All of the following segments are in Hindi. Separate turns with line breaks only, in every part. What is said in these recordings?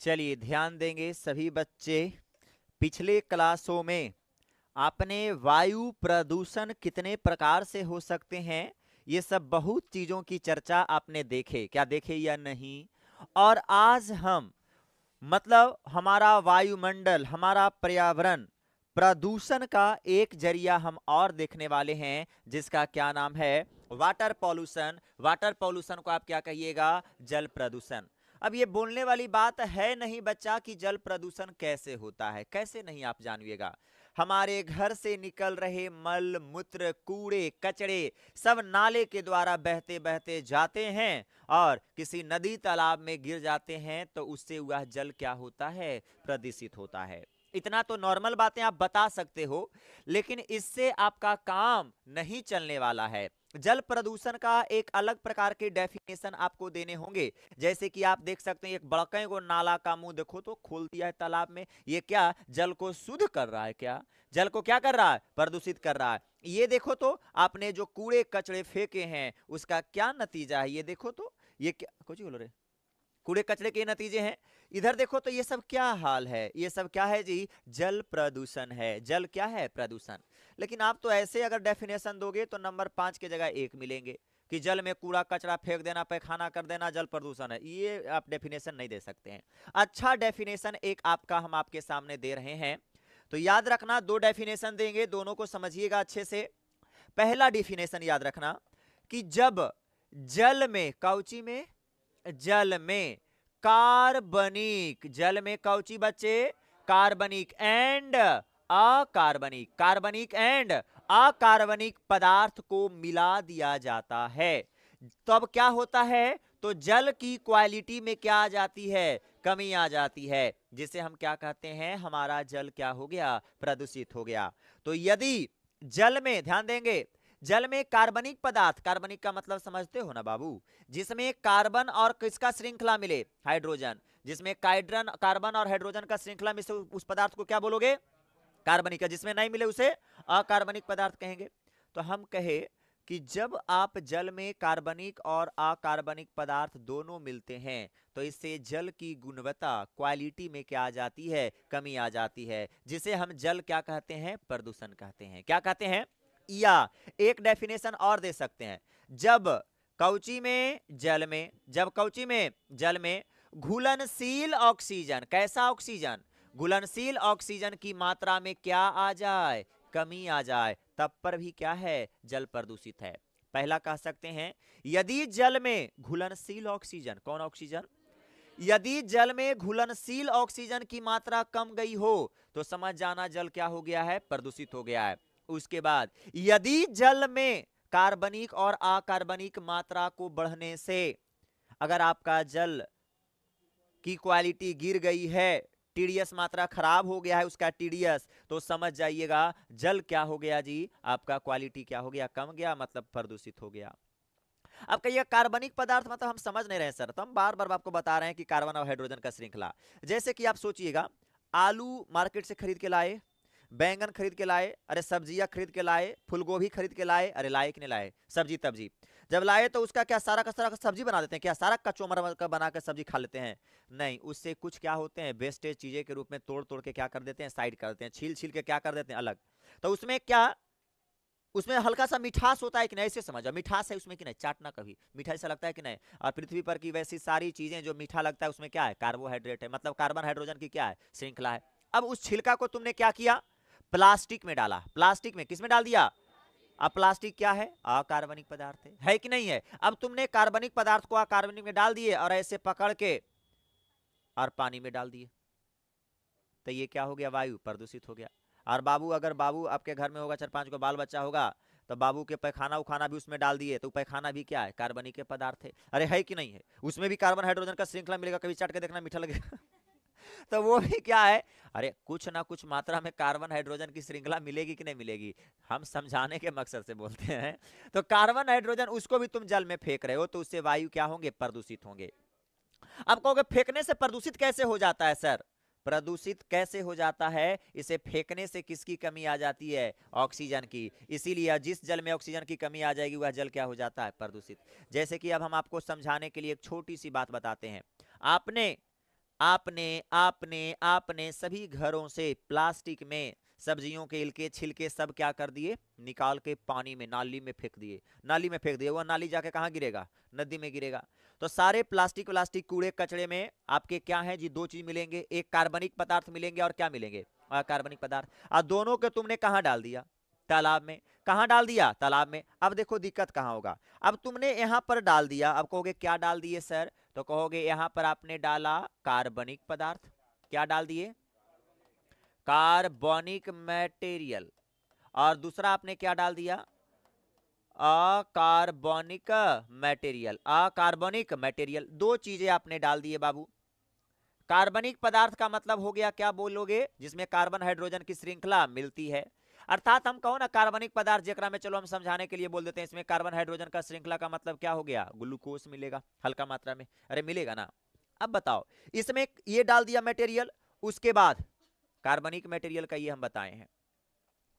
चलिए ध्यान देंगे सभी बच्चे। पिछले क्लासों में आपने वायु प्रदूषण कितने प्रकार से हो सकते हैं, ये सब बहुत चीजों की चर्चा आपने देखे क्या देखे या नहीं। और आज हम मतलब हमारा वायुमंडल, हमारा पर्यावरण प्रदूषण का एक जरिया हम और देखने वाले हैं, जिसका क्या नाम है, वाटर पॉल्यूशन। वाटर पॉल्यूशन को आप क्या कहिएगा, जल प्रदूषण। अब ये बोलने वाली बात है नहीं बच्चा कि जल प्रदूषण कैसे होता है, कैसे नहीं आप जानिएगा। हमारे घर से निकल रहे मल मूत्र कूड़े कचरे सब नाले के द्वारा बहते बहते जाते हैं और किसी नदी तालाब में गिर जाते हैं, तो उससे वह जल क्या होता है, प्रदूषित होता है। इतना तो नॉर्मल बातें आप बता सकते हो, लेकिन इससे आपका काम नहीं चलने वाला है। जल प्रदूषण का एक अलग प्रकार के डेफिनेशन आपको देने होंगे। जैसे कि आप देख सकते हैं एक बड़के को नाला का मुंह देखो तो खोल दिया है तालाब में, ये क्या जल को शुद्ध कर रहा है, क्या जल को क्या कर रहा है, प्रदूषित कर रहा है। ये देखो तो आपने जो कूड़े कचरे फेंके हैं उसका क्या नतीजा है, ये देखो तो ये क्या कुछ बोल रहे, कूड़े कचरे के नतीजे हैं। इधर देखो तो ये सब क्या हाल है, ये सब क्या है जी, जल प्रदूषण है। जल क्या है, प्रदूषण। लेकिन आप तो ऐसे अगर डेफिनेशन दोगे तो नंबर 5 के जगह 1 मिलेंगे कि जल में कूड़ा कचरा फेंक देना, पैखाना कर देना जल प्रदूषण है। ये आप डेफिनेशन नहीं दे सकते हैं। अच्छा डेफिनेशन एक आपका हम आपके सामने दे रहे हैं, तो याद रखना 2 डेफिनेशन देंगे, दोनों को समझिएगा अच्छे से। पहला डेफिनेशन याद रखना कि जब जल में कौची में, जल में कार्बनिक, जल में कौची बच्चे, कार्बनिक एंड अकार्बनिक, कार्बनिक एंड अकार्बनिक पदार्थ को मिला दिया जाता है, तब क्या होता है, तो जल की क्वालिटी में क्या आ जाती है, कमी आ जाती है, जिसे हम क्या कहते हैं, हमारा जल क्या हो गया, प्रदूषित हो गया। तो यदि जल में, ध्यान देंगे, जल में कार्बनिक पदार्थ, कार्बनिक का मतलब समझते हो ना बाबू, जिसमें कार्बन और किसका श्रृंखला मिले, हाइड्रोजन, जिसमें कार्बन और हाइड्रोजन का श्रृंखला मिले उस पदार्थ को क्या बोलोगे, कार्बनिक। जिसमें नहीं मिले उसे अकार्बनिक पदार्थ कहेंगे। तो हम कहे कि जब आप जल में कार्बनिक और अकार्बनिक पदार्थ दोनों मिलते हैं, तो इससे जल की गुणवत्ता, क्वालिटी में क्या आ जाती है, कमी आ जाती है, जिसे हम जल क्या कहते हैं, प्रदूषण कहते हैं। क्या कहते हैं, या एक डेफिनेशन और दे सकते हैं, जब कौची में, जल में, जब कौची में, जल में घुलनशील ऑक्सीजन, कैसा ऑक्सीजन, घुलनशील ऑक्सीजन की मात्रा में क्या आ जाए, कमी आ जाए, तब पर भी क्या है, जल प्रदूषित है। पहला कह सकते हैं, यदि जल में घुलनशील ऑक्सीजन, कौन ऑक्सीजन, यदि जल में घुलनशील ऑक्सीजन की मात्रा कम गई हो तो समझ जाना जल क्या हो गया है, प्रदूषित हो गया है। उसके बाद यदि जल में कार्बनिक और अकार्बनिक मात्रा को बढ़ने से अगर आपका जल की क्वालिटी गिर गई है, टीडीएस मात्रा खराब हो गया है उसका टीडीएस, तो समझ जाइएगा जल क्या हो गया जी, आपका क्वालिटी क्या हो गया, कम गया, मतलब प्रदूषित हो गया। अब कहिए कार्बनिक पदार्थ मतलब हम समझ नहीं रहे सर, तो हम बार बार आपको बता रहे हैं कि कार्बन और हाइड्रोजन का श्रृंखला। जैसे कि आप सोचिएगा, आलू मार्केट से खरीद के लाए, बैंगन खरीद के लाए, अरे सब्जियां खरीद के लाए, फूलगोभी खरीद के लाए, अरे लाए कि नहीं लाए, सब्जी तब्जी जब लाए तो उसका क्या सारा का सारा सब्जी बना देते हैं, क्या सारा कचौमर का बना कर सब्जी खा लेते हैं, नहीं, उससे कुछ क्या होते हैं, वेस्टेज चीजें के रूप में तोड़ तोड़ के क्या कर देते हैं, साइड कर देते हैं, छील छील के क्या कर देते हैं, अलग। तो उसमें क्या, उसमें हल्का सा मिठास होता है कि नहीं, ऐसे समझो मिठास है उसमें कि नहीं, चाटना कभी मीठा ऐसा लगता है कि नहीं। और पृथ्वी पर की वैसी सारी चीजें जो मीठा लगता है उसमें क्या है, कार्बोहाइड्रेट है, मतलब कार्बन हाइड्रोजन की क्या है, श्रृंखला है। अब उस छिलका को तुमने क्या किया, प्लास्टिक में डाला, प्लास्टिक में किसमें डाल दिया, अब प्लास्टिक क्या है, अकार्बनिक पदार्थ है कि नहीं है। अब तुमने कार्बनिक पदार्थ को अकार्बनिक में डाल दिए और ऐसे पकड़ के और पानी में डाल दिए, तो ये क्या हो गया, वायु प्रदूषित हो गया। और बाबू, अगर बाबू आपके घर में होगा, 4-5 को बाल बच्चा होगा, तो बाबू के पैखाना उखाना भी उसमें डाल दिए, तो पैखाना भी क्या है, कार्बनिक के पदार्थ है, अरे है कि नहीं है, उसमें भी कार्बन हाइड्रोजन का श्रृंखला मिलेगा, कभी चाट के देखना मीठा लगेगा तो वो भी क्या है, अरे कुछ ना कुछ मात्रा में कार्बन हाइड्रोजन की श्रृंखला मिलेगी कि नहीं मिलेगी, हम समझाने के मकसद से बोलते हैं। तो कार्बन हाइड्रोजन उसको भी तुम जल में फेंक रहे हो, तो उससे वायु क्या होंगे, प्रदूषित होंगे। अब कहोगे फेंकने से प्रदूषित कैसे हो जाता है सर, प्रदूषित कैसे हो जाता है, इसे फेंकने से किसकी कमी आ जाती है, ऑक्सीजन की, इसीलिए जिस जल में ऑक्सीजन की कमी आ जाएगी वह जल क्या हो जाता है, प्रदूषित। जैसे कि अब हम आपको समझाने के लिए एक छोटी सी बात बताते हैं, आपने आपने आपने आपने सभी घरों से प्लास्टिक में सब्जियों के छिलके सब क्या कर दिए, निकाल के पानी में, नाली में फेंक दिए। नाली में फेंक दिए, वो नाली जाके कहाँ गिरेगा, नदी में गिरेगा। तो सारे प्लास्टिक कूड़े कचरे में आपके क्या है जी, दो चीज मिलेंगे, एक कार्बनिक पदार्थ मिलेंगे और क्या मिलेंगे, अकार्बनिक पदार्थ। और दोनों के तुमने कहाँ डाल दिया, तालाब में। कहाँ डाल दिया, तालाब में। अब देखो दिक्कत कहाँ होगा, अब तुमने यहां पर डाल दिया, अब कहोगे क्या डाल दिए सर, तो कहोगे यहां पर आपने डाला कार्बनिक पदार्थ। क्या डाल दिए, कार्बनिक मटेरियल। और दूसरा आपने क्या डाल दिया, अकार्बनिक मटेरियल। अकार्बनिक मटेरियल, दो चीजें आपने डाल दिए बाबू। कार्बनिक पदार्थ का मतलब हो गया, क्या बोलोगे, जिसमें कार्बन हाइड्रोजन की श्रृंखला मिलती है। अर्थात हम कहो ना कार्बनिक पदार्थ, जेकरा में चलो हम समझाने के लिए बोल देते हैं, इसमें कार्बन हाइड्रोजन का श्रृंखला का मतलब क्या हो गया, ग्लूकोज मिलेगा हल्का मात्रा में। अरे मिलेगा ना। अब बताओ, इसमें ये डाल दिया मटेरियल, उसके बाद कार्बनिक मटेरियल का ये हम बताए हैं।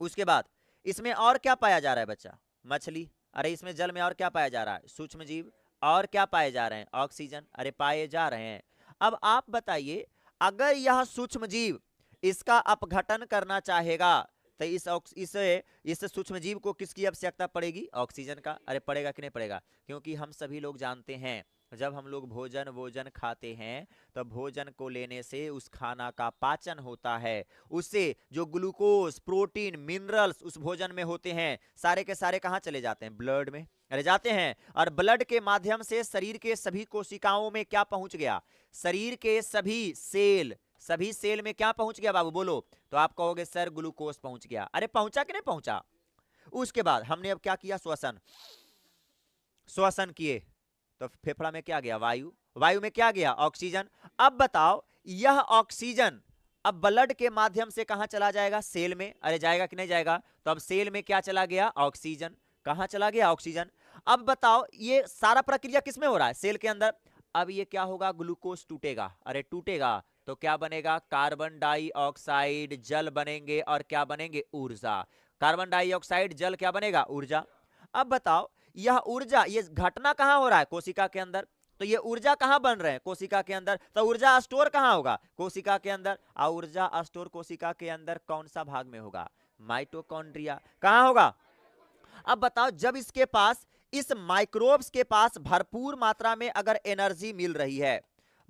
उसके बाद इसमें और क्या पाया जा रहा है बच्चा, मछली। अरे इसमें जल में और क्या पाया जा रहा है, सूक्ष्म जीव। और क्या पाए जा रहे हैं, ऑक्सीजन। अरे पाए जा रहे हैं। अब आप बताइए, अगर यह सूक्ष्म जीव इसका अपघटन करना चाहेगा, तो इस सूक्ष्म जीव को किसकी आवश्यकता पड़ेगी, ऑक्सीजन का। अरे पड़ेगा कि नहीं पड़ेगा, क्योंकि हम सभी लोग जानते हैं, जब हम लोग भोजन खाते हैं तो भोजन को लेने से उस खाना का पाचन होता है। उससे जो ग्लूकोज, प्रोटीन, मिनरल्स उस भोजन में होते हैं, सारे के सारे कहाँ चले जाते हैं, ब्लड में। अरे जाते हैं, और ब्लड के माध्यम से शरीर के सभी कोशिकाओं में क्या पहुंच गया, शरीर के सभी सेल में क्या पहुंच गया बाबू, बोलो। तो आप कहोगे सर ग्लूकोज पहुंच गया। अरे पहुंचा कि नहीं पहुंचा। उसके बाद हमने अब क्या किया, श्वसन किए, तो फेफड़ा में क्या गया, वायु में क्या गया, ऑक्सीजन। अब बताओ, यह ऑक्सीजन अब ब्लड के माध्यम से कहां चला जाएगा, सेल में। अरे जाएगा कि नहीं जाएगा, तो अब सेल में क्या चला गया, ऑक्सीजन। कहां चला गया, ऑक्सीजन। अब बताओ, ये सारा प्रक्रिया किसमें हो रहा है, सेल के अंदर। अब ये क्या होगा, ग्लूकोज टूटेगा। अरे टूटेगा तो क्या बनेगा, कार्बन डाइऑक्साइड, जल बनेंगे, और क्या बनेंगे, ऊर्जा। कार्बन डाइऑक्साइड, जल, क्या बनेगा, ऊर्जा। अब बताओ, यह ऊर्जा, ये घटना कहां हो रहा है, कोशिका के अंदर। तो ये ऊर्जा कहां बन रहे हैं, कोशिका के अंदर। तो ऊर्जा स्टोर कहां होगा, कोशिका के अंदर। और ऊर्जा स्टोर कोशिका के अंदर कौन सा भाग में होगा, माइटोकॉन्ड्रिया। कहां होगा। अब बताओ, जब इसके पास, इस माइक्रोब्स के पास भरपूर मात्रा में अगर एनर्जी मिल रही है,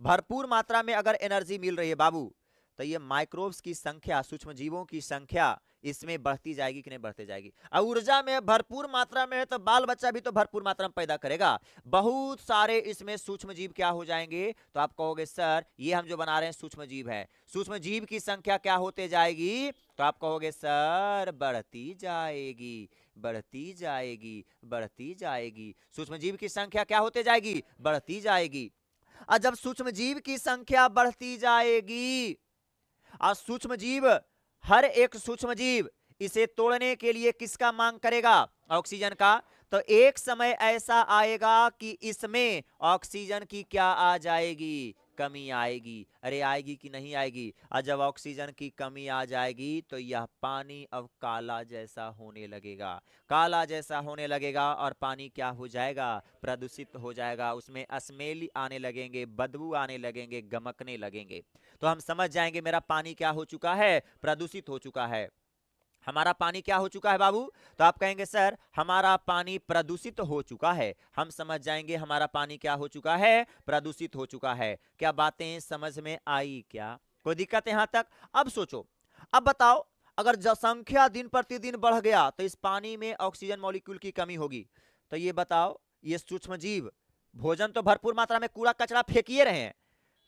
भरपूर मात्रा में अगर एनर्जी मिल रही है बाबू, तो ये माइक्रोब्स की संख्या, सूक्ष्म जीवों की संख्या इसमें बढ़ती जाएगी कि नहीं बढ़ती जाएगी। और ऊर्जा में भरपूर मात्रा में है, तो बाल बच्चा भी तो भरपूर मात्रा में पैदा करेगा। बहुत सारे इसमें सूक्ष्म जीव क्या हो जाएंगे, तो आप कहोगे सर ये हम जो बना रहे हैं सूक्ष्म जीव है, सूक्ष्म जीव की संख्या क्या होते जाएगी, तो आप कहोगे सर बढ़ती जाएगी, बढ़ती जाएगी, बढ़ती जाएगी। सूक्ष्म जीव की संख्या क्या होते जाएगी, बढ़ती जाएगी। और जब सूक्ष्म जीव की संख्या बढ़ती जाएगी, और सूक्ष्म जीव, हर एक सूक्ष्म जीव इसे तोड़ने के लिए किसका मांग करेगा, ऑक्सीजन का। तो एक समय ऐसा आएगा कि इसमें ऑक्सीजन की क्या आ जाएगी, कमी आएगी। अरे आएगी कि नहीं आएगी। और जब ऑक्सीजन की कमी आ जाएगी, तो यह पानी अब काला जैसा होने लगेगा, काला जैसा होने लगेगा। और पानी क्या हो जाएगा, प्रदूषित हो जाएगा, उसमें स्मेल आने लगेंगे, बदबू आने लगेंगे, गमकने लगेंगे। तो हम समझ जाएंगे मेरा पानी क्या हो चुका है, प्रदूषित हो चुका है। हमारा पानी क्या हो चुका है बाबू, तो आप कहेंगे सर हमारा पानी प्रदूषित हो चुका है। हम समझ जाएंगे हमारा पानी क्या हो चुका है, प्रदूषित हो चुका है। क्या बातें समझ में आई, क्या कोई दिक्कत यहां तक। अब सोचो, अब बताओ, अगर जनसंख्या दिन प्रतिदिन बढ़ गया, तो इस पानी में ऑक्सीजन मॉलिक्यूल की कमी होगी। तो ये बताओ, ये सूक्ष्म जीव भोजन तो भरपूर मात्रा में कूड़ा कचरा फेंकिए रहे हैं,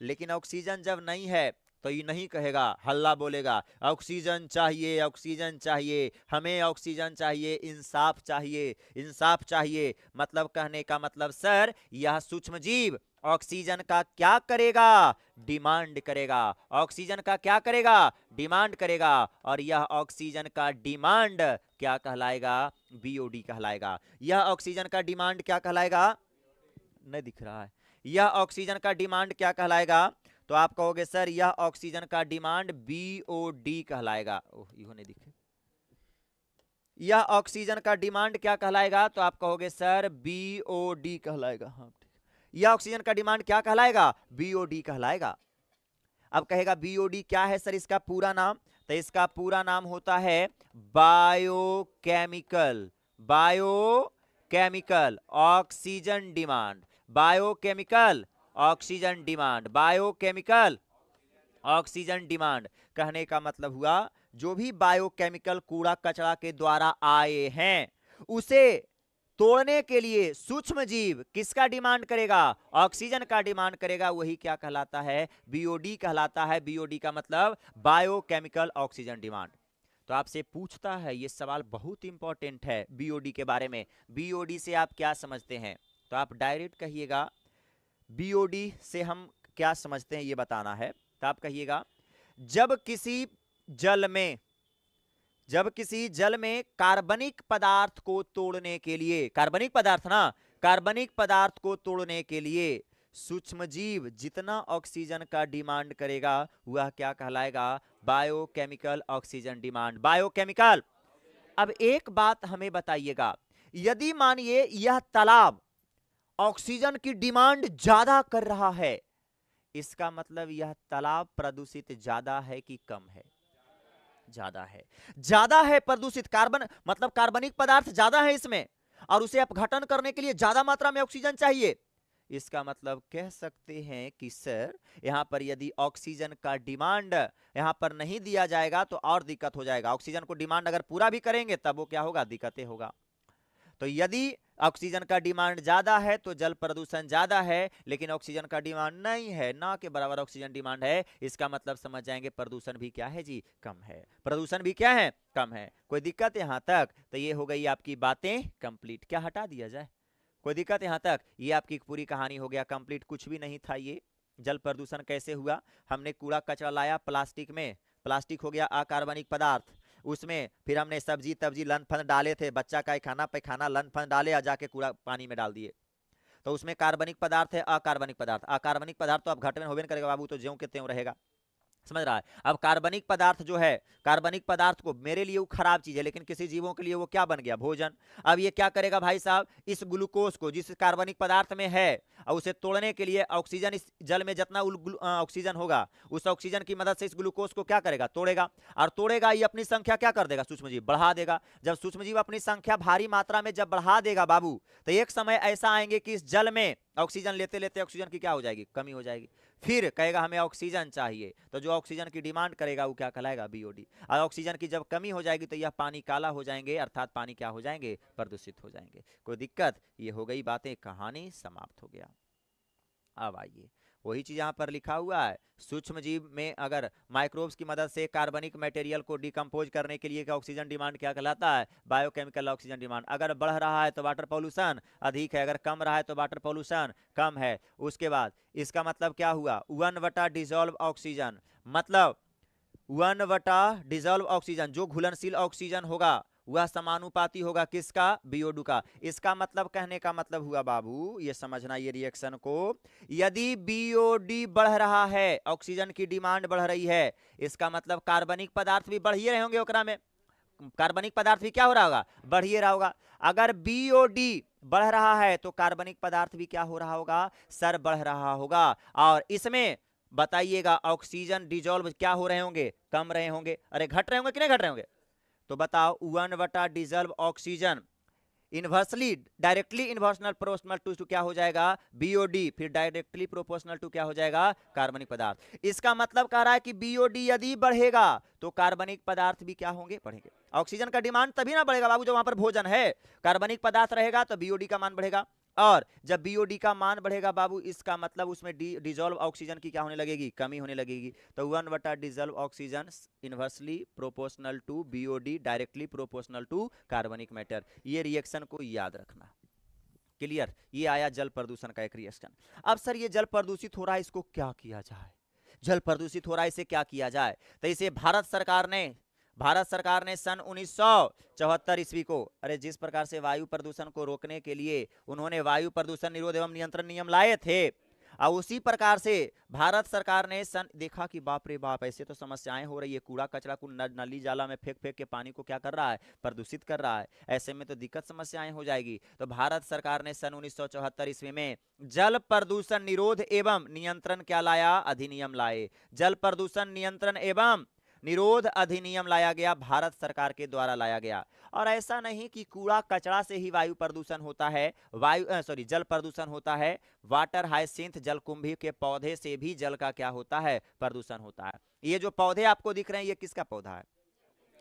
लेकिन ऑक्सीजन जब नहीं है, तो ये नहीं कहेगा, हल्ला बोलेगा, ऑक्सीजन चाहिए, ऑक्सीजन चाहिए, हमें ऑक्सीजन चाहिए, इंसाफ चाहिए, इंसाफ चाहिए। मतलब कहने का मतलब सर, यह सूक्ष्म जीव ऑक्सीजन का क्या करेगा, डिमांड करेगा। ऑक्सीजन का क्या करेगा, डिमांड करेगा। और यह ऑक्सीजन का डिमांड क्या कहलाएगा, बीओडी कहलाएगा। यह ऑक्सीजन का डिमांड क्या कहलाएगा, नहीं दिख रहा है, यह ऑक्सीजन का डिमांड क्या कहलाएगा, तो आप कहोगे सर यह ऑक्सीजन का डिमांड बीओडी कहलाएगा। ओह इहो नहीं दिखे। यह ऑक्सीजन का डिमांड क्या कहलाएगा, तो आप कहोगे सर बीओडी कहलाएगा। हाँ ठीक, यह ऑक्सीजन का डिमांड क्या कहलाएगा, बीओडी कहलाएगा। अब कहेगा बीओडी क्या है सर इसका पूरा नाम, तो इसका पूरा नाम होता है biochemical, biochemical oxygen demand, biochemical oxygen demand, biochemical oxygen demand. कहने का मतलब हुआ जो भी बायोकेमिकल कूड़ा कचरा के द्वारा आए हैं उसे तोड़ने के लिए सूक्ष्म जीव किसका डिमांड करेगा, ऑक्सीजन का डिमांड करेगा, वही क्या कहलाता है, बीओडी कहलाता है। बीओडी का मतलब बायोकेमिकल ऑक्सीजन डिमांड। तो आपसे पूछता है ये सवाल बहुत इंपॉर्टेंट है बीओडी के बारे में, बीओडी से आप क्या समझते हैं, तो आप डायरेक्ट कहिएगा बीओडी से हम क्या समझते हैं ये बताना है। तो आप कहिएगा जब किसी जल में कार्बनिक पदार्थ को तोड़ने के लिए, कार्बनिक पदार्थ ना, कार्बनिक पदार्थ को तोड़ने के लिए सूक्ष्म जीव जितना ऑक्सीजन का डिमांड करेगा वह क्या कहलाएगा, बायोकेमिकल ऑक्सीजन डिमांड, बायोकेमिकल। अब एक बात हमें बताइएगा, यदि मानिए यह तालाब ऑक्सीजन की डिमांड ज्यादा कर रहा है, इसका मतलब यह तालाब प्रदूषित ज्यादा है कि कम है, ज्यादा है, ज्यादा है प्रदूषित, कार्बन मतलब कार्बनिक पदार्थ ज्यादा है इसमें और उसे अपघटन करने के लिए ज्यादा मात्रा में ऑक्सीजन चाहिए। इसका मतलब कह सकते हैं कि सर यहां पर यदि ऑक्सीजन का डिमांड यहां पर नहीं दिया जाएगा तो और दिक्कत हो जाएगा, ऑक्सीजन को डिमांड अगर पूरा भी करेंगे तब वो क्या होगा, दिक्कतें होगा। तो यदि ऑक्सीजन का डिमांड ज्यादा है तो जल प्रदूषण ज्यादा है, लेकिन ऑक्सीजन का डिमांड नहीं है, ना के बराबर ऑक्सीजन डिमांड है, इसका मतलब समझ जाएंगे प्रदूषण भी क्या है जी, कम है, प्रदूषण भी क्या है, कम है। कोई दिक्कत यहां तक, तो ये हो गई आपकी बातें कंप्लीट। क्या हटा दिया जाए, कोई दिक्कत यहां तक, ये आपकी पूरी कहानी हो गया कंप्लीट, कुछ भी नहीं था ये। जल प्रदूषण कैसे हुआ, हमने कूड़ा कचरा लाया प्लास्टिक में, प्लास्टिक हो गया अकार्बनिक पदार्थ, उसमें फिर हमने सब्जी तब्जी लन फन डाले थे, बच्चा का खाना पैखाना लन फन डाले और जाके कूड़ा पानी में डाल दिए, तो उसमें कार्बनिक पदार्थ है अकार्बनिक पदार्थ, अकार्बनिक पदार्थ तो अब घट में होबे करेगा बाबू, तो ज्यों के त्यों रहेगा, समझ रहा है। अब कार्बनिक पदार्थ जो है, कार्बनिक पदार्थ को मेरे लिए वो खराब चीज है लेकिन किसी जीवों के लिए वो क्या बन गया, भोजन। अब ये क्या करेगा भाई साहब, इस ग्लूकोज को जिस कार्बनिक पदार्थ में है और उसे तोड़ने के लिए ऑक्सीजन, इस जल में जितना ऑक्सीजन होगा उस ऑक्सीजन की मदद से इस ग्लूकोज को क्या करेगा, तोड़ेगा, और तोड़ेगा ये अपनी संख्या क्या कर देगा, सूक्ष्मजीव बढ़ा देगा। जब सूक्ष्मजीव अपनी संख्या भारी मात्रा में जब बढ़ा देगा बाबू, तो एक समय ऐसा आएंगे कि इस जल में ऑक्सीजन लेते लेते ऑक्सीजन की क्या हो जाएगी, कमी हो जाएगी, फिर कहेगा हमें ऑक्सीजन चाहिए, तो जो ऑक्सीजन की डिमांड करेगा वो क्या कहलाएगा, बीओडी। और ऑक्सीजन की जब कमी हो जाएगी तो यह पानी काला हो जाएंगे, अर्थात पानी क्या हो जाएंगे, प्रदूषित हो जाएंगे। कोई दिक्कत, ये हो गई बातें, कहानी समाप्त हो गया। अब आइए वही चीज यहाँ पर लिखा हुआ है, सूक्ष्म जीव में अगर माइक्रोब्स की मदद से कार्बनिक मटेरियल को डिकम्पोज करने के लिए ऑक्सीजन डिमांड क्या कहलाता है, बायोकेमिकल ऑक्सीजन डिमांड। अगर बढ़ रहा है तो वाटर पॉल्यूशन अधिक है, अगर कम रहा है तो वाटर पॉल्यूशन कम है। उसके बाद इसका मतलब क्या हुआ, 1/2 डिजोल्व ऑक्सीजन, मतलब 1/2 डिजोल्व ऑक्सीजन, जो घुलनशील ऑक्सीजन होगा वह समानुपाती होगा किसका, बीओडू का। इसका मतलब कहने का मतलब हुआ बाबू, ये समझना ये रिएक्शन को, यदि बीओडी बढ़ रहा है, ऑक्सीजन की डिमांड बढ़ रही है, इसका मतलब कार्बनिक पदार्थ भी बढ़िए रहे होंगे, ओकरा में कार्बनिक पदार्थ भी क्या हो रहा होगा, बढ़िए रहा होगा। अगर बीओडी बढ़ रहा है तो कार्बनिक पदार्थ भी क्या हो रहा होगा, सर बढ़ रहा होगा। और इसमें बताइएगा ऑक्सीजन डिजोल्व क्या हो रहे होंगे, कम रहे होंगे, अरे घट रहे होंगे कि नहीं घट रहे होंगे, तो बताओ 1/2 dissolve oxygen inversely directly inversely proportional to क्या हो जाएगा, बीओडी, फिर डायरेक्टली प्रोपोर्शनल टू क्या हो जाएगा, कार्बनिक पदार्थ। इसका मतलब कह रहा है कि बीओडी यदि बढ़ेगा तो कार्बनिक पदार्थ भी क्या होंगे, बढ़ेंगे। ऑक्सीजन का डिमांड तभी ना बढ़ेगा बाबू जब वहां पर भोजन है, कार्बनिक पदार्थ रहेगा तो बीओडी का मान बढ़ेगा, और जब बीओडी का मान बढ़ेगा बाबू इसका मतलब उसमें डिजोल्व ऑक्सीजन की क्या होने लगेगी, कमी होने लगेगी। तो 1/2 dissolve oxygen inversely proportional to BOD directly proportional to कार्बनिक मैटर। ये रिएक्शन को याद रखना, क्लियर। ये आया जल प्रदूषण का एक रिएक्शन। अब सर ये जल प्रदूषित हो रहा है, इसको क्या किया जाए, जल प्रदूषित हो रहा है इसे क्या किया जाए, तो इसे भारत सरकार ने सन 1974 ईस्वी को, अरे जिस प्रकार से वायु प्रदूषण को रोकने के लिए उन्होंने वायु प्रदूषण निरोध एवं नियंत्रण नियम लाए थे, और उसी प्रकार से भारत सरकार ने देखा कि बाप रे बाप, ऐसे तो समस्याएं हो रही है, कूड़ा कचरा को नली जाला में फेंक फेंक के पानी को क्या कर रहा है, प्रदूषित कर रहा है, ऐसे में तो दिक्कत समस्याएं हो जाएगी। तो भारत सरकार ने सन 1974 ईस्वी में जल प्रदूषण निरोध एवं नियंत्रण क्या लाया, अधिनियम लाए। जल प्रदूषण नियंत्रण एवं निरोध अधिनियम लाया गया, भारत सरकार के द्वारा लाया गया। और ऐसा नहीं कि कूड़ा कचरा से ही वायु प्रदूषण होता है, जल प्रदूषण होता है। वाटर हाइसिंथ जलकुंभी के पौधे से भी जल का क्या होता है, प्रदूषण होता है। ये जो पौधे आपको दिख रहे हैं, ये किसका पौधा है,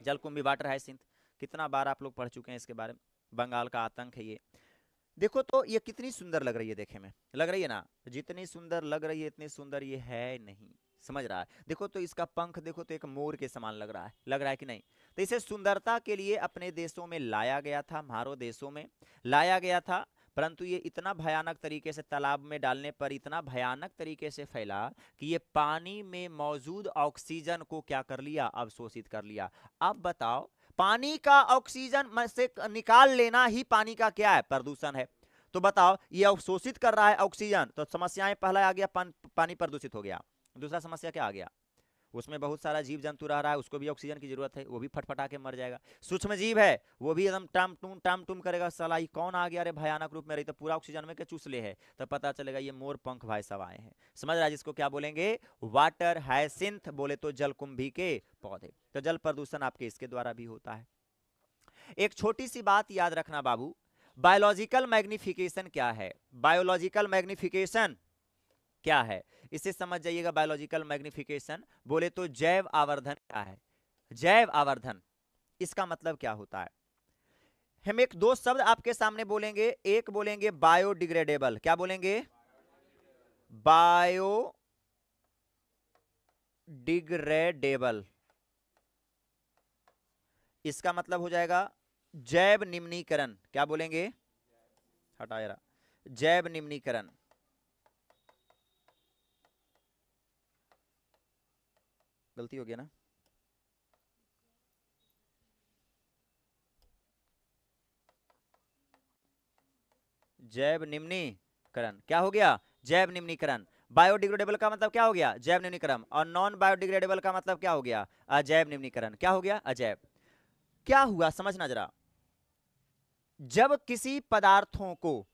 जलकुंभी, वाटर हाइसिंथ। कितना बार आप लोग पढ़ चुके हैं इसके बारे में, बंगाल का आतंक है ये। देखो तो ये कितनी सुंदर लग रही है, देखे में लग रही है ना, जितनी सुंदर लग रही है इतनी सुंदर ये है नहीं, समझ रहा है। देखो तो इसका पंख देखो तो एक मोर के समान लग रहा है कि नहीं। तो इसे सुंदरता के लिए अपने देशों में लाया गया था, हमारे देशों में लाया गया था, परंतु ये इतना भयानक तरीके से तालाब में डालने पर इतना भयानक तरीके से फैला कि ये पानी में मौजूद ऑक्सीजन को क्या कर लिया, अवशोषित कर लिया। अब बताओ, पानी का ऑक्सीजन से निकाल लेना ही पानी का क्या है, प्रदूषण है। तो बताओ, ये अवशोषित कर रहा है ऑक्सीजन, तो समस्याएं, पहला आ गया पानी प्रदूषित हो गया। दूसरा समस्या क्या आ गया, उसमें बहुत सारा जीव जंतु रह रहा है, उसको भी ऑक्सीजन की जरूरत है, वो भी फटफटा के मर जाएगा। सूक्ष्म जीव है, वो भी एकदम टाम टूम करेगा, साला ये कौन आ गया रे भयानक रूप में, रही तो पूरा ऑक्सीजन में के चूस ले है, तो पता चलेगा ये मोर पंख भाई सब आए हैं। समझ रहा है, जिसको क्या बोलेंगे, वाटर हाइसिंथ, बोले तो जलकुंभी के पौधे। तो जल प्रदूषण आपके इसके द्वारा भी होता है। एक छोटी सी बात याद रखना बाबू, बायोलॉजिकल मैग्निफिकेशन क्या है, बायोलॉजिकल मैग्निफिकेशन क्या है, इसे समझ जाइएगा। बायोलॉजिकल मैग्निफिकेशन बोले तो जैव आवर्धन क्या है, जैव आवर्धन, इसका मतलब क्या होता है। हम एक दो शब्द आपके सामने बोलेंगे, एक बोलेंगे बायोडिग्रेडेबल, क्या बोलेंगे, बायोडिग्रेडेबल, इसका मतलब हो जाएगा जैव निम्नीकरण, क्या बोलेंगे, हटाया रहा, जैव निम्नीकरण। गलती हो गया ना, जैव निम्नीकरण, क्या हो गया, जैव निम्नीकरण। बायोडिग्रेडेबल का मतलब क्या हो गया, जैव निम्नीकरण, और नॉन बायोडिग्रेडेबल का मतलब क्या हो गया, अजैव निम्नीकरण। क्या हो गया, अजैव। क्या हुआ समझना जरा, जब किसी पदार्थों को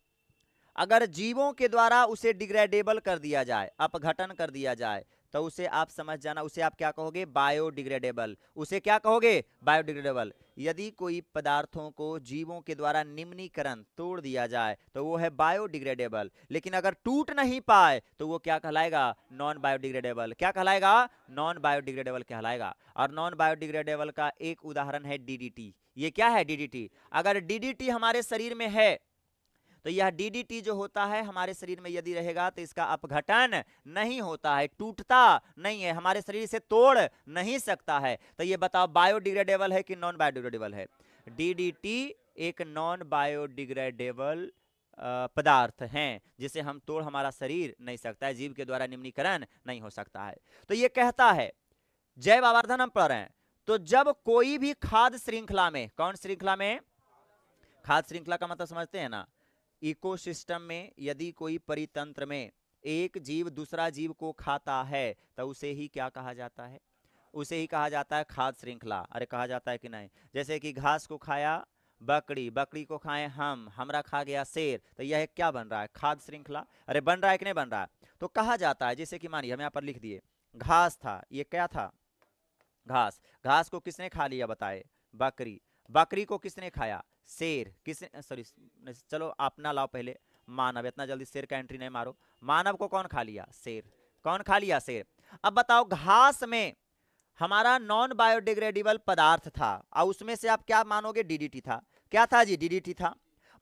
अगर जीवों के द्वारा उसे डिग्रेडेबल कर दिया जाए, अपघटन कर दिया जाए, तो उसे आप समझ जाना, उसे आप क्या कहोगे, बायोडिग्रेडेबल। उसे क्या कहोगे, बायोडिग्रेडेबल। यदि कोई पदार्थों को जीवों के द्वारा निम्नीकरण, तोड़ दिया जाए, तो वो है बायोडिग्रेडेबल। लेकिन अगर टूट नहीं पाए तो वो क्या कहलाएगा, नॉन बायोडिग्रेडेबल। क्या कहलाएगा, नॉन बायोडिग्रेडेबल कहलाएगा। और नॉन बायोडिग्रेडेबल का एक उदाहरण है डीडीटी। ये क्या है, डीडीटी। अगर डीडीटी हमारे शरीर में है, तो यह डीडीटी जो होता है हमारे शरीर में यदि रहेगा, तो इसका अपघटन नहीं होता है, टूटता नहीं है, हमारे शरीर से तोड़ नहीं सकता है। तो ये बताओ, बायोडिग्रेडेबल है कि नॉन बायोडिग्रेडेबल है। डीडीटी एक नॉन बायोडिग्रेडेबल पदार्थ हैं, जिसे हम तोड़ हमारा शरीर नहीं सकता है, जीव के द्वारा निम्नीकरण नहीं हो सकता है। तो ये कहता है, जैव आवर्धन हम पढ़ रहे हैं, तो जब कोई भी खाद्य श्रृंखला में, कौन श्रृंखला में, खाद्य श्रृंखला का मतलब समझते हैं ना, इकोसिस्टम में यदि कोई परितंत्र में एक जीव दूसरा जीव को खाता है, तो उसे ही क्या कहा जाता है, उसे ही कहा जाता है खाद्य श्रृंखला। अरे कहा जाता है कि नहीं, जैसे कि घास को खाया बकरी, बकरी को खाए हम, हमरा खा गया शेर, तो यह क्या बन रहा है, खाद्य श्रृंखला। अरे बन रहा है कि नहीं बन रहा है, तो कहा जाता है। जैसे कि मानिए हम यहाँ पर लिख दिए, घास था, ये क्या था, घास। घास को किसने खा लिया बताए, बकरी। बकरी को किसने खाया, शेर। किसने, सॉरी चलो अपना लाओ पहले, मानव। इतना जल्दी शेर का एंट्री नहीं मारो। मानव को कौन खा लिया, शेर। कौन खा लिया, शेर। अब बताओ, घास में हमारा नॉन बायोडिग्रेडेबल पदार्थ था, और उसमें से आप क्या मानोगे, डीडीटी था। क्या था जी, डीडीटी था।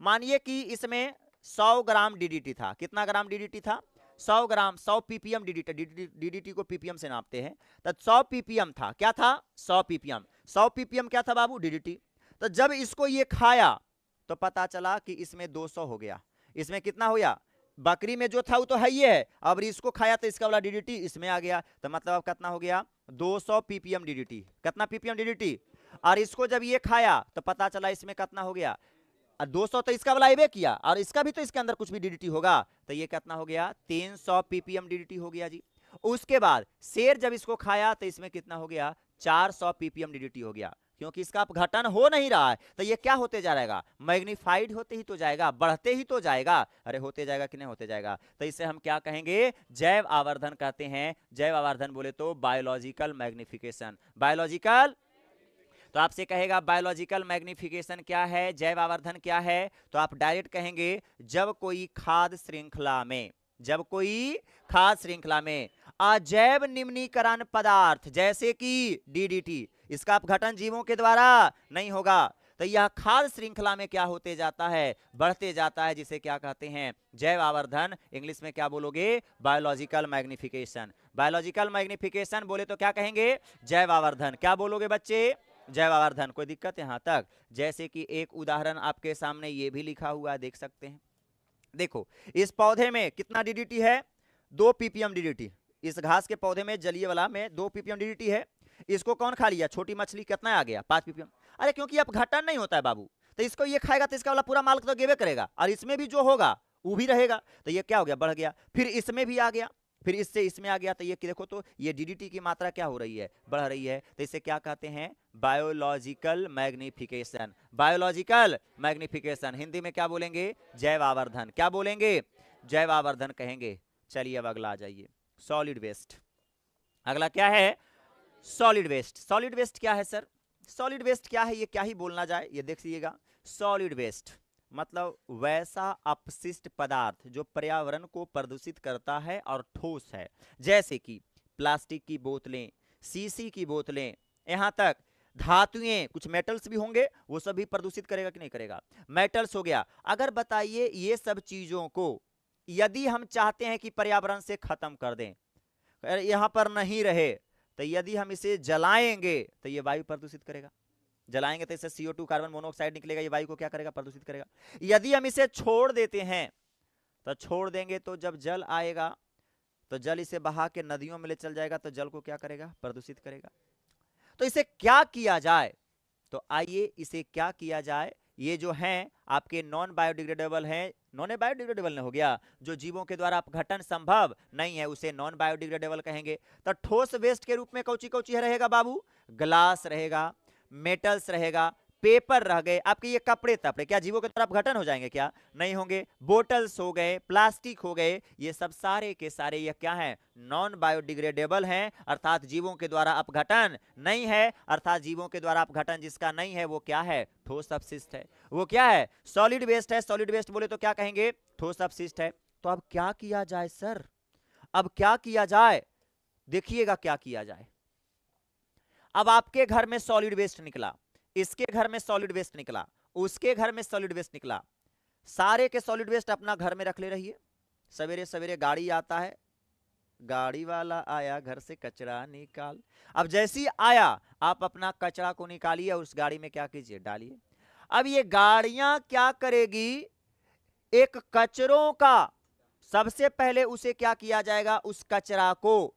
मानिए कि इसमें 100 ग्राम डीडीटी था। कितना ग्राम डीडीटी था, 100 ग्राम, 100 पीपीएम डीडीटी, डीडीटी को पीपीएम से नापते हैं, तो 100 पीपीएम था। क्या था, 100 पीपीएम। 100 पीपीएम क्या था बाबू, डीडीटी। तो जब इसको ये खाया, तो पता चला कि इसमें 200 हो गया। इसमें कितना हो गया, बकरी में जो था वो तो है ही है, अब इसको खाया तो इसका वाला डीडीटी इसमें आ गया, तो मतलब अब कितना हो गया, 200 पीपीएम डीडीटी। कितना पीपीएम डीडीटी। और इसको जब ये खाया तो पता चला इसमें कितना हो गया, 200 तो इसका वाला आइबे किया, और इसका भी तो इसके अंदर कुछ भी डीडीटी होगा, तो ये कितना हो गया 300 पीपीएम डीडीटी हो गया जी। उसके बाद शेर जब इसको खाया तो इसमें कितना हो गया 400 पीपीएम डीडीटी हो गया, क्योंकि इसका अपघटन हो नहीं रहा है, तो ये क्या होते जा रहेगा, मैग्नीफाइड होते ही तो जाएगा, बढ़ते ही तो जाएगा, अरे होते जाएगा कि नहीं होते जाएगा। तो इसे हम क्या कहेंगे, जैव आवर्धन कहते हैं। जैव आवर्धन बोले तो बायोलॉजिकल मैग्निफिकेशन। बायोलॉजिकल, तो आपसे कहेगा बायोलॉजिकल मैग्निफिकेशन क्या है, जैव आवर्धन क्या है, तो आप डायरेक्ट कहेंगे जब कोई खाद्य श्रृंखला में, जब कोई खाद्य श्रृंखला में अजैव निम्नीकरण पदार्थ जैसे कि डीडीटी, इसका अपघटन जीवों के द्वारा नहीं होगा, तो यह खाद्य श्रृंखला में क्या होते जाता है, बढ़ते जाता है, जिसे क्या कहते हैं जैव आवर्धन। इंग्लिश में क्या बोलोगे, बायोलॉजिकल मैग्निफिकेशन। बायोलॉजिकल मैग्निफिकेशन बोले तो क्या कहेंगे, जैव आवर्धन। क्या बोलोगे बच्चे, जैव आवर्धन। कोई दिक्कत यहां तक। जैसे कि एक उदाहरण आपके सामने ये भी लिखा हुआ है, देख सकते हैं। देखो इस पौधे में कितना डीडीटी है, 2 पीपीएम डीडीटी। इस घास के पौधे में, जलीय वाला में 2 पीपीएम डीडीटी है। इसको कौन खा लिया, छोटी मछली, कितना आ गया 5 पीपीएम। अरे क्योंकि अपघटन नहीं होता है बाबू, तो इसको ये खाएगा तो इसका वाला पूरा माल तो गेबे करेगा, और इसमें भी जो होगा वो भी रहेगा, तो ये क्या हो गया, बढ़ गया। फिर इसमें भी आ गया, फिर इससे इसमें आ गया, तो ये देखो तो ये डीडीटी की मात्रा क्या हो रही है, बढ़ रही है, तो इसे क्या कहते हैं, biological magnification. Biological magnification Hindi में क्या बोलेंगे, जैव आवर्धन। क्या बोलेंगे, जैव आवर्धन कहेंगे। चलिए अब अगला आ जाइए, सॉलिड वेस्ट। अगला क्या है, सॉलिड वेस्ट। सॉलिड वेस्ट क्या है सर, सॉलिड वेस्ट क्या है, ये क्या ही बोलना जाए, ये देखिएगा। सॉलिड वेस्ट मतलब वैसा अपशिष्ट पदार्थ जो पर्यावरण को प्रदूषित करता है और ठोस है, जैसे कि प्लास्टिक की बोतलें, सीसी की बोतलें, यहां तक धातुएं, कुछ मेटल्स भी होंगे, वो सब भी प्रदूषित करेगा कि नहीं करेगा, मेटल्स हो गया। अगर बताइए ये सब चीजों को यदि हम चाहते हैं कि पर्यावरण से खत्म कर दें, यहां पर नहीं रहे, तो यदि हम इसे जलाएंगे तो ये वायु प्रदूषित करेगा। जलाएंगे तो इससे CO2 कार्बन मोनोऑक्साइड निकलेगा, ये वायु को क्या करेगा, प्रदूषित करेगा। यदि हम इसे छोड़ देते हैं, तो छोड़ देंगे तो जब जल आएगा तो जल इसे बहा के नदियों में ले चल जाएगा, तो जल को क्या करेगा, प्रदूषित करेगा। तो इसे क्या किया जाए, तो आइए इसे क्या किया जाए। ये जो हैं आपके नॉन बायोडिग्रेडेबल हैं, नॉन बायोडिग्रेडेबल हो गया, जो जीवों के द्वारा अपघटन संभव नहीं है उसे नॉन बायोडिग्रेडेबल कहेंगे। तो ठोस वेस्ट के रूप में कौची कौची रहेगा बाबू, ग्लास रहेगा, मेटल्स रहेगा, पेपर रह गए, आपके ये कपड़े तपड़े, क्या जीवों के द्वारा अपघटन हो जाएंगे, क्या नहीं होंगे। बोटल्स हो गए, प्लास्टिक हो गए, ये सब सारे के सारे ये क्या है, नॉन बायोडिग्रेडेबल हैं, अर्थात जीवों के द्वारा अपघटन नहीं है। अर्थात जीवों के द्वारा अपघटन जिसका नहीं है वो क्या है, ठोस अपशिष्ट है। वो क्या है, सॉलिड वेस्ट है। सॉलिड वेस्ट बोले तो क्या कहेंगे, ठोस अपशिष्ट है। तो अब क्या किया जाए सर, अब क्या किया जाए, देखिएगा क्या किया जाए। अब आपके घर में सॉलिड वेस्ट निकला, इसके घर में सॉलिड वेस्ट निकला, उसके घर में सॉलिड वेस्ट निकला, सारे के सॉलिड वेस्ट अपना घर में रख ले रहिए। सवेरे सवेरे गाड़ी आता है, गाड़ी वाला आया घर से कचरा निकाल। अब जैसे ही आया आप अपना कचरा को निकालिए और उस गाड़ी में क्या कीजिए, डालिए। अब ये गाड़ियां क्या करेगी, एक कचरों का सबसे पहले उसे क्या किया जाएगा, उस कचरा को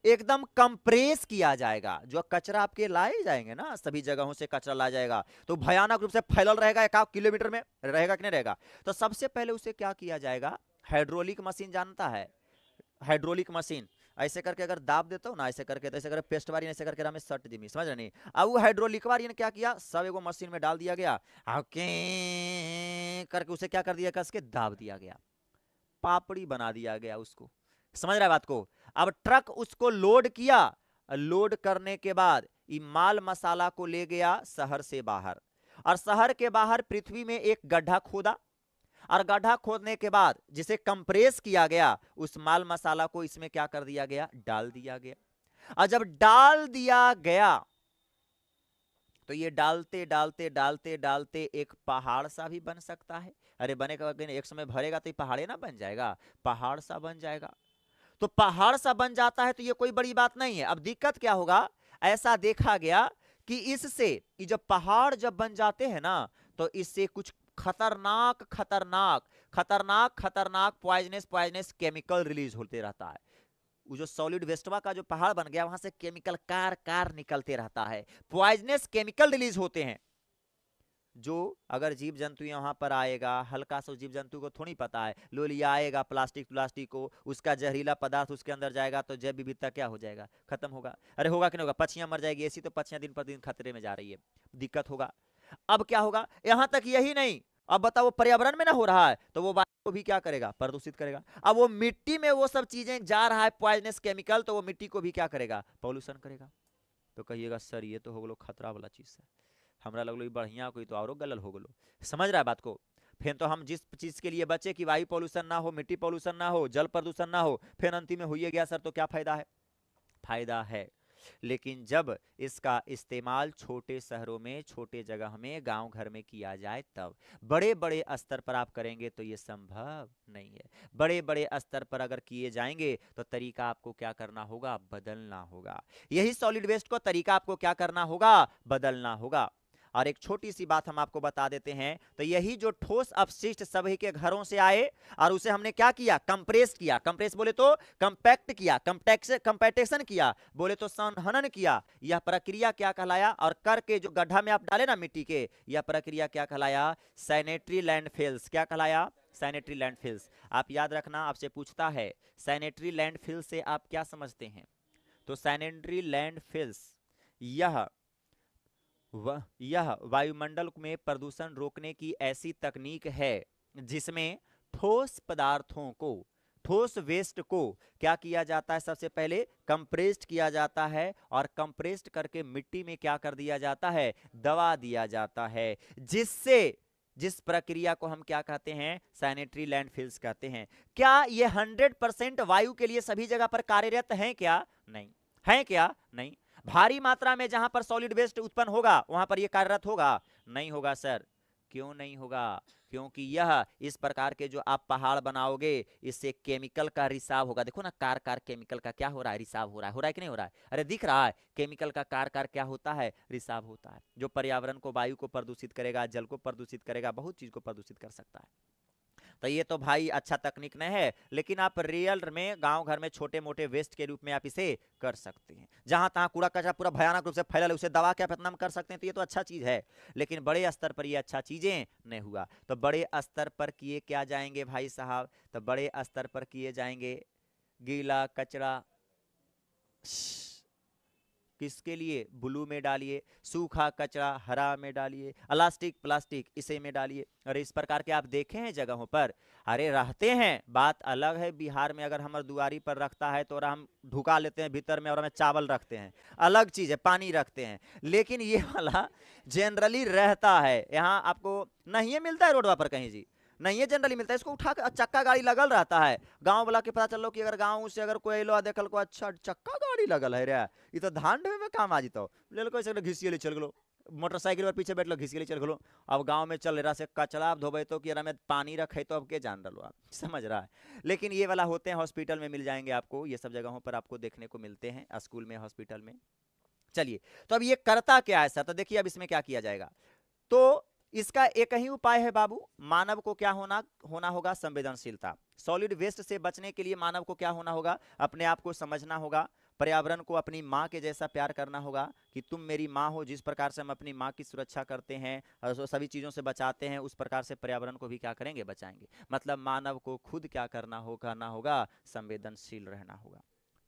एकदम कंप्रेस किया जाएगा। जो कचरा आपके लाए जाएंगे ना, सभी जगहों से कचरा लाया जाएगा, तो भयानक रूप से फैलल रहेगा, 1 किलोमीटर में रहेगा कि नहीं रहेगा। तो सबसे पहले उसे क्या किया जाएगा, हाइड्रोलिक मशीन जानता है, हाइड्रोलिक मशीन ऐसे करके अगर दाब देता हूँ ना, ऐसे करके, तो ऐसे करके पेस्ट वाली ऐसे करके हमें सट दी, समझ रहे नहीं। अब वो हाइड्रोलिक वाली ने क्या किया, सब एगो मशीन में डाल दिया गया, करके उसे क्या कर दिया, कसके दाब दिया गया, पापड़ी बना दिया गया उसको, समझ रहा है बात को। अब ट्रक उसको लोड किया, लोड करने के बाद ये माल मसाला को ले गया शहर से बाहर, और शहर के बाहर पृथ्वी में एक गड्ढा खोदा, और गड्ढा खोदने के बाद जिसे कंप्रेस किया गया, उस माल मसाला को इसमें क्या कर दिया गया, डाल दिया गया। और जब डाल दिया गया तो ये डालते डालते डालते डालते एक पहाड़ सा भी बन सकता है। अरे बनेगा, एक समय भरेगा तो ये पहाड़े ना बन जाएगा, पहाड़ सा बन जाएगा। तो पहाड़ सा बन जाता है तो ये कोई बड़ी बात नहीं है। अब दिक्कत क्या होगा, ऐसा देखा गया कि इससे ये जब पहाड़ जब बन जाते हैं ना, तो इससे कुछ खतरनाक खतरनाक खतरनाक खतरनाक पॉइजनस केमिकल रिलीज होते रहता है। वो जो सॉलिड वेस्टवा का जो पहाड़ बन गया, वहां से केमिकल कार कार निकलते रहता है, पॉइजनस केमिकल रिलीज होते हैं, जो अगर जीव जंतु यहाँ पर आएगा, हल्का सा जीव जंतु को थोड़ी पता है, लो लिया आएगा प्लास्टिक को, उसका जहरीला पदार्थ उसके अंदर जाएगा तो जैव विविधता क्या हो जाएगा, खत्म होगा। अरे होगा कि नहीं होगा, पक्षियां मर जाएगी, ऐसी तो पक्षियां दिन पर दिन खतरे में जा रही है, दिक्कत होगा। अब क्या होगा, यहां तक यही नहीं, अब बताओ वो पर्यावरण में ना हो रहा है तो वो वायु को भी क्या करेगा, प्रदूषित करेगा। अब वो मिट्टी में वो सब चीजें जा रहा है पॉइजनस केमिकल, तो वो मिट्टी को भी क्या करेगा, पॉल्यूशन करेगा। तो कहिएगा सर ये तो हो गलो खतरा वाला चीज है, हमरा लगलो बढ़िया कोई तो और गलल हो गलो। समझ रहा है बात को। फिर तो हम जिस चीज के लिए बचे कि वायु पॉल्यूशन ना हो, मिट्टी पॉल्यूशन ना हो, जल प्रदूषण ना हो, फिर अंतिम में हो गया सर तो क्या फायदा है, फायदा है। लेकिन जब इसका इस्तेमाल छोटे शहरों में, छोटे जगह में, गांव घर में किया जाए तब, बड़े बड़े स्तर पर आप करेंगे तो ये संभव नहीं है। बड़े बड़े स्तर पर अगर किए जाएंगे तो तरीका आपको क्या करना होगा, बदलना होगा। यही सॉलिड वेस्ट को तरीका आपको क्या करना होगा, बदलना होगा। और एक छोटी सी बात हम आपको बता देते हैं, तो यही जो ठोस अपशिष्ट सभी के घरों से आए और उसे हमने क्या किया, कंप्रेस किया, कंप्रेस बोले तो कंपैक्ट किया, कंपैक्टेशन किया, बोले तो संहनन किया, यह प्रक्रिया क्या कहलाया, और करके जो गड्ढा में आप डाले ना मिट्टी के, यह प्रक्रिया क्या कहलाया, सैनिटरी लैंडफिल्स। क्या कहलाया, सैनिटरी लैंडफिल्स। आप याद रखना, आपसे पूछता है सैनिटरी लैंडफिल से आप क्या समझते हैं, तो सैनिटरी लैंडफिल्स यह वायुमंडल में प्रदूषण रोकने की ऐसी तकनीक है जिसमें ठोस पदार्थों को, ठोस वेस्ट को क्या किया जाता है, सबसे पहले कंप्रेस्ड किया जाता है, और कंप्रेस्ड करके मिट्टी में क्या कर दिया जाता है, दबा दिया जाता है, जिससे जिस प्रक्रिया को हम क्या कहते हैं, सैनिटरी लैंडफिल्स कहते हैं। क्या ये 100% वायु के लिए सभी जगह पर कार्यरत हैं क्या, नहीं है, क्या नहीं। भारी मात्रा में जहां पर सॉलिड वेस्ट उत्पन्न होगा वहां पर यह कार्यरत होगा, नहीं होगा सर। क्यों नहीं होगा, क्योंकि यह इस प्रकार के जो आप पहाड़ बनाओगे इससे केमिकल का रिसाव होगा। देखो ना कार केमिकल का क्या हो रहा है, रिसाव हो रहा है कि नहीं हो रहा है, अरे दिख रहा है, केमिकल का कार क्या होता है, रिसाव होता है, जो पर्यावरण को, वायु को प्रदूषित करेगा, जल को प्रदूषित करेगा, बहुत चीज को प्रदूषित कर सकता है। तो ये तो भाई अच्छा तकनीक नहीं है, लेकिन आप रियल में गांव घर में छोटे मोटे वेस्ट के रूप में आप इसे कर सकते हैं। जहां तहां कूड़ा कचरा पूरा भयानक रूप से फैला है उसे दबा के आप इतना कर सकते हैं, तो ये तो अच्छा चीज है। लेकिन बड़े स्तर पर ये अच्छा चीजें नहीं हुआ, तो बड़े स्तर पर किए क्या जाएंगे भाई साहब, तो बड़े स्तर पर किए जाएंगे गीला कचरा किसके लिए, ब्लू में डालिए, सूखा कचरा हरा में डालिए, प्लास्टिक इसे में डालिए। और इस प्रकार के आप देखे हैं जगहों पर, अरे रहते हैं, बात अलग है, बिहार में अगर हमारे दुआरी पर रखता है तो हम ढुका लेते हैं भीतर में और हमें चावल रखते हैं, अलग चीज है, पानी रखते हैं। लेकिन ये वाला जनरली रहता है, यहाँ आपको नहीं मिलता है रोडवा पर कहीं जी, नहीं है जनरली मिलता है, इसको उठा कर चक्का गाड़ी लगल रहता है। गांव वाला के पता चलो कि अगर गांव से अगर कोई लो देखल को, अच्छा चक्का गाड़ी लगल है रे, ये तो धान ढोए में काम आ जितो, ले लो ऐसे घिसिए ले चल गलो, मोटरसाइकिल पर पीछे बैठ लो घिसिए ले चल गलो। अब गांव में चल रहा से कचरा आप धोबे तो कि में पानी रखे तो अब के जान रहा आप, समझ रहा है। लेकिन ये वाला होते हैं, हॉस्पिटल में मिल जाएंगे आपको, ये सब जगहों पर आपको देखने को मिलते हैं, स्कूल में, हॉस्पिटल में। चलिए, तो अब ये करता क्या है सर, तो देखिए अब इसमें क्या किया जाएगा, तो इसका एक ही उपाय है बाबू, मानव को क्या होना होगा, संवेदनशीलता। सॉलिड वेस्ट से बचने के लिए मानव को क्या होना होगा, अपने आप को समझना होगा, पर्यावरण को अपनी माँ के जैसा प्यार करना होगा कि तुम मेरी माँ हो। जिस प्रकार से हम अपनी माँ की सुरक्षा करते हैं और सभी चीज़ों से बचाते हैं, उस प्रकार से पर्यावरण को भी क्या करेंगे, बचाएंगे। मतलब मानव को खुद क्या करना होगा, संवेदनशील रहना होगा।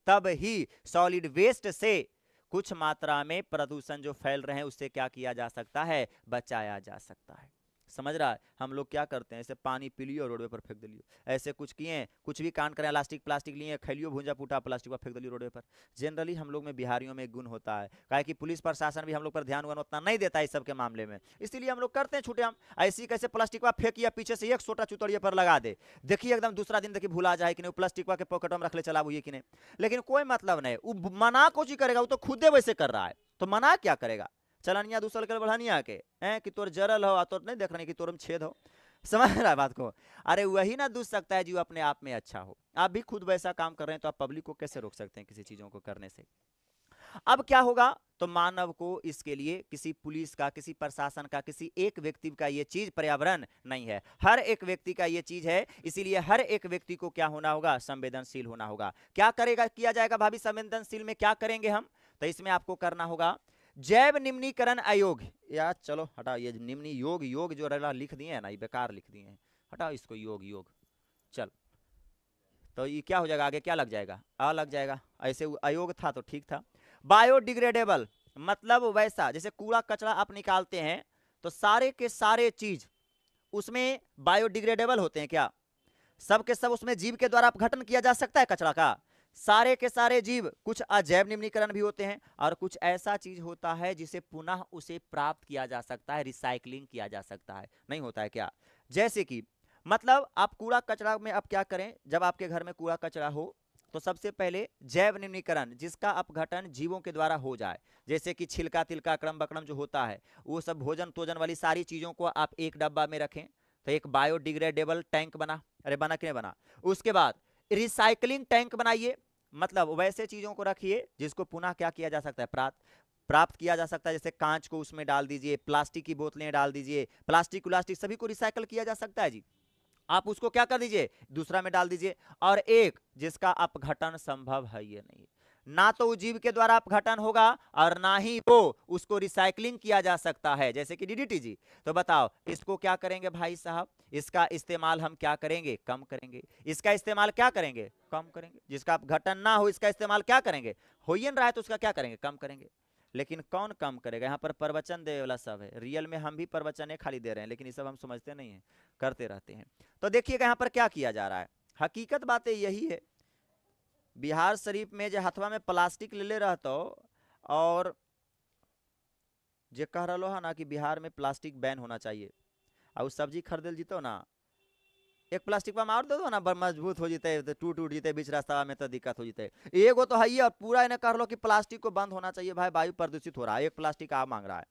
तब ही सॉलिड वेस्ट से कुछ मात्रा में प्रदूषण जो फैल रहे हैं उससे क्या किया जा सकता है, बचाया जा सकता है। समझ रहा है। हम लोग क्या करते हैं, ऐसे पानी पी लियो रोडवे पर फेंक दिलियो, ऐसे कुछ किए, कुछ भी कांड करें, प्लास्टिक लिए खैलियो, भूंजा फूटा प्लास्टिक पर फेंक दिलियो रोडवे पर। जनरली हम लोग में, बिहारियों में एक गुण होता है, काहे कि पुलिस प्रशासन भी हम लोग पर ध्यान उतना नहीं देता है इस सब के मामले में, इसीलिए हम लोग करते हैं छूटे हम, ऐसी कैसे प्लास्टिक फेंकिया, पीछे से एक छोटा चुतड़िए पर लगा दे, देखिए एकदम दूसरा दिन देखिए भूला जाए कि नहीं प्लास्टिक के पॉकेट में रख ले चला हुई कि नहीं। लेकिन कोई मतलब नहीं, वो मना कुछ ही करेगा, वो तो खुदे वैसे कर रहा है, तो मना क्या करेगा, चलनिया दूसर के बढ़निया के हैं कि तोर जरल हो, तो नहीं देख रहे कि तोरम छेद हो। समझ रहा है बात को। अरे वही ना दूस सकता है जो अपने आप में अच्छा हो। आप भी खुद वैसा काम कर रहे हैं तो आप पब्लिक को कैसे रोक सकते हैं किसी चीजों को करने से। अब क्या होगा, तो मानव को इसके लिए किसी पुलिस का, किसी प्रशासन का, किसी एक व्यक्ति का ये चीज पर्यावरण नहीं है, हर एक व्यक्ति का ये चीज है। इसीलिए हर एक व्यक्ति को क्या होना होगा, संवेदनशील होना होगा। क्या करेगा, किया जाएगा भाभी संवेदनशील में, क्या करेंगे हम, तो इसमें आपको करना होगा, जैव निम्नीकरण अयोग, या चलो हटाओ ये निम्नी योग योग जो रला लिख दिए है ना, ये बेकार लिख दिए हैं, हटाओ इसको, योग योग। चल तो ये क्या हो जाएगा, आगे क्या लग जाएगा, आ लग जाएगा, ऐसे अयोग था तो ठीक था। बायोडिग्रेडेबल मतलब वैसा जैसे कूड़ा कचरा आप निकालते हैं तो सारे के सारे चीज उसमें बायोडिग्रेडेबल होते हैं क्या, सब के सब उसमें जीव के द्वारा अपघटन किया जा सकता है कचरा का, सारे के सारे जीव। कुछ अजैव निम्नीकरण भी होते हैं और कुछ ऐसा चीज होता है जिसे पुनः उसे प्राप्त किया जा सकता है, रिसाइकलिंग किया जा सकता है, नहीं होता है क्या। जैसे कि मतलब आप कूड़ा कचरा में आप क्या करें, जब आपके घर में कूड़ा कचरा हो तो सबसे पहले जैव निम्नीकरण जिसका अपघटन जीवों के द्वारा हो जाए, जैसे कि छिलका तिलका क्रम बक्रम जो होता है वो सब भोजन तोजन वाली सारी चीजों को आप एक डब्बा में रखें तो एक बायोडिग्रेडेबल टैंक बना, अरे बना कि नहीं बना। उसके बाद रिसाइकलिंग टैंक बनाइए, मतलब वैसे चीजों को रखिए जिसको पुनः क्या किया जा सकता है, प्राप्त किया जा सकता है। जैसे कांच को उसमें डाल दीजिए, प्लास्टिक की बोतलें डाल दीजिए, प्लास्टिक सभी को रिसाइकल किया जा सकता है जी, आप उसको क्या कर दीजिए दूसरा में डाल दीजिए। और एक जिसका अपघटन संभव है ये नहीं, ना तो जीव के द्वारा अपघटन होगा और ना ही वो उसको रिसाइकलिंग किया जा सकता है, जैसे कि डीडीटी जी। तो बताओ इसको क्या करेंगे भाई साहब, इसका इस्तेमाल हम क्या करेंगे, कम करेंगे, इसका इस्तेमाल क्या करेंगे, कम करेंगे। जिसका अपघटन ना हो इसका इस्तेमाल क्या करेंगे, हो ही नहीं रहा है तो उसका क्या करेंगे, कम करेंगे। लेकिन कौन कम करेगा, यहाँ पर प्रवचन दे वाला सब है, रियल में हम भी प्रवचन खाली दे रहे हैं, लेकिन ये सब हम समझते नहीं है, करते रहते हैं। तो देखिएगा यहाँ पर क्या किया जा रहा है, हकीकत बातें यही है। बिहार शरीफ में जो हथवा में प्लास्टिक ले ले रहता और जे कह रहा है ना कि बिहार में प्लास्टिक बैन होना चाहिए, और सब्जी खरीदल जीतो ना एक प्लास्टिक पर मार दो ना, मजबूत हो जीते तो टूट जीते बीच रास्ता में तो दिक्कत हो जीते। एगो तो है ही और पूरा इन्हें कह लो कि प्लास्टिक को बंद होना चाहिए, भाई वायु प्रदूषित हो रहा है, एक प्लास्टिक आप मांग रहा है।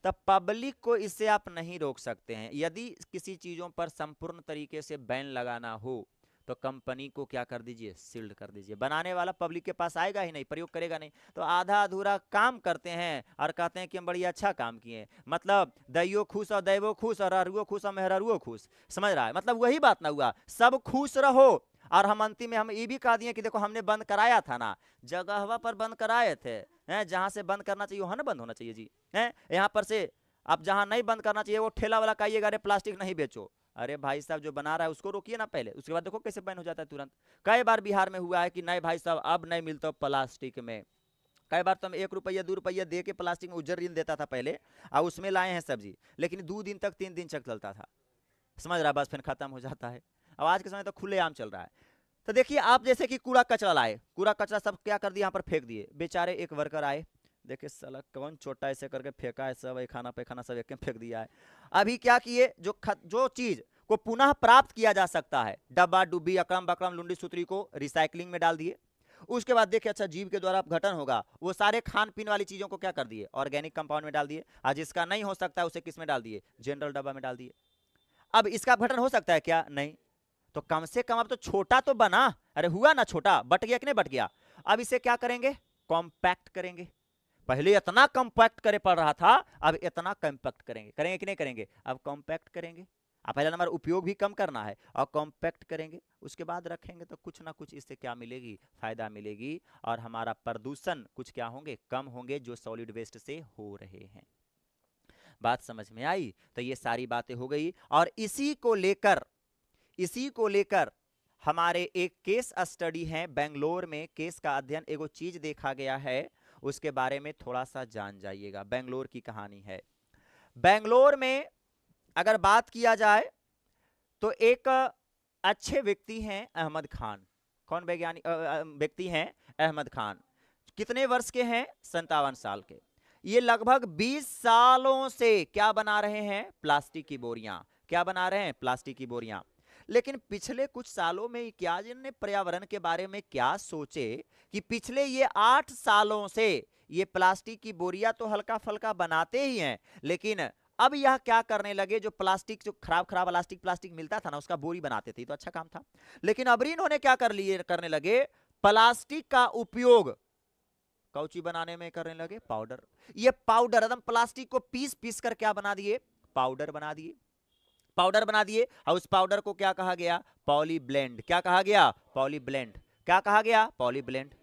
तब पब्लिक को इससे आप नहीं रोक सकते हैं। यदि किसी चीजों पर संपूर्ण तरीके से बैन लगाना हो तो कंपनी को क्या कर दीजिए, सील्ड कर दीजिए। बनाने वाला पब्लिक के पास आएगा ही नहीं, प्रयोग करेगा नहीं, तो आधा अधूरा काम करते हैं और कहते हैं कि हम बड़ी अच्छा काम किए, मतलब दैयो खुश और दैवो खुश और अरुओ खुश और मेहरुओ खुश, समझ रहा है, मतलब वही बात ना हुआ, सब खुश रहो। और हम अंतिम में हम ये भी कह दिए कि देखो हमने बंद कराया था ना, जगह पर बंद कराए थे, जहां से बंद करना चाहिए वहां ना बंद होना चाहिए जी, है यहाँ पर से अब जहां नहीं बंद करना चाहिए वो ठेला वाला कहिएगा अरे प्लास्टिक नहीं बेचो, अरे भाई साहब जो बना रहा है उसको रोकिए ना पहले, उसके बाद देखो कैसे बैन हो जाता है तुरंत। कई बार बिहार में हुआ है कि नहीं भाई साहब अब नहीं मिलता प्लास्टिक में, कई बार तो हम 1 रुपया 2 रुपया दे के प्लास्टिक में उज्जर रील देता था पहले, और उसमें लाए हैं सब्जी, लेकिन 2 दिन तक 3 दिन तक चलता था, समझ रहा है, बस फिर खत्म हो जाता है। अब आज के समय तो खुलेआम चल रहा है। तो देखिए आप जैसे कि कूड़ा कचरा लाए, कूड़ा कचरा सब क्या कर दिया यहाँ पर फेंक दिए, बेचारे एक वर्कर आए, देखिए साला कौन छोटा ऐसे करके फेंका है, सब खाना पैखाना सब एक फेंक दिया है। अभी क्या किए, जो चीज को पुनः प्राप्त किया जा सकता है, डब्बा डुब्बी अकरम बकरम लुंडी सूत्री को रिसाइकलिंग में डाल दिए। उसके बाद देखिए अच्छा जीव के द्वारा अपघटन होगा, वो सारे खान पीने वाली चीजों को क्या कर दिए, ऑर्गेनिक कंपाउंड में डाल दिए, और जिसका नहीं हो सकता उसे किस में डाल दिए, जनरल डब्बा में डाल दिए। अब इसका अपघटन हो सकता है क्या, नहीं, तो कम से कम अब तो छोटा तो बना, अरे हुआ ना छोटा, बट गया कि नहीं बट गया। अब इसे क्या करेंगे, कॉम्पैक्ट करेंगे, पहले इतना कॉम्पैक्ट करे पड़ रहा था, अब इतना कॉम्पैक्ट करेंगे, करेंगे कि नहीं करेंगे, अब कॉम्पैक्ट करेंगे। अब पहला नंबर उपयोग भी कम करना है और कॉम्पैक्ट करेंगे, उसके बाद रखेंगे तो कुछ ना कुछ इससे क्या मिलेगी, फायदा मिलेगी, और हमारा प्रदूषण कुछ क्या होंगे, कम होंगे, जो सॉलिड वेस्ट से हो रहे हैं। बात समझ में आई। तो ये सारी बातें हो गई, और इसी को लेकर हमारे एक केस स्टडी है, बेंगलोर में केस का अध्ययन, एगो चीज देखा गया है, उसके बारे में थोड़ा सा जान जाइएगा। बेंगलोर की कहानी है। बेंगलोर में अगर बात किया जाए तो एक अच्छे व्यक्ति हैं अहमद खान। कौन वैज्ञानिक व्यक्ति हैं, अहमद खान। कितने वर्ष के हैं, 57 साल के। ये लगभग 20 सालों से क्या बना रहे हैं, प्लास्टिक की बोरियां। क्या बना रहे हैं, प्लास्टिक की बोरियां। लेकिन पिछले कुछ सालों में क्या जिनने पर्यावरण के बारे में क्या सोचे कि पिछले ये 8 सालों से ये प्लास्टिक की बोरियां तो हल्का फल्का बनाते ही हैं, लेकिन अब यह क्या करने लगे, जो प्लास्टिक, जो खराब खराब प्लास्टिक मिलता था ना, उसका बोरी बनाते थे तो अच्छा काम था, लेकिन अब इन्होंने क्या करने लगे, प्लास्टिक का उपयोग कौची बनाने में करने लगे, पाउडर। ये पाउडर एकदम प्लास्टिक को पीस पीस कर क्या बना दिए, पाउडर बना दिए। पाउडर बना दिए, और उस पाउडर को क्या कहा गया, पॉलीब्लेंड। क्या कहा गया, पॉलीब्लेंड। क्या कहा गया, पॉलीब्लेंड।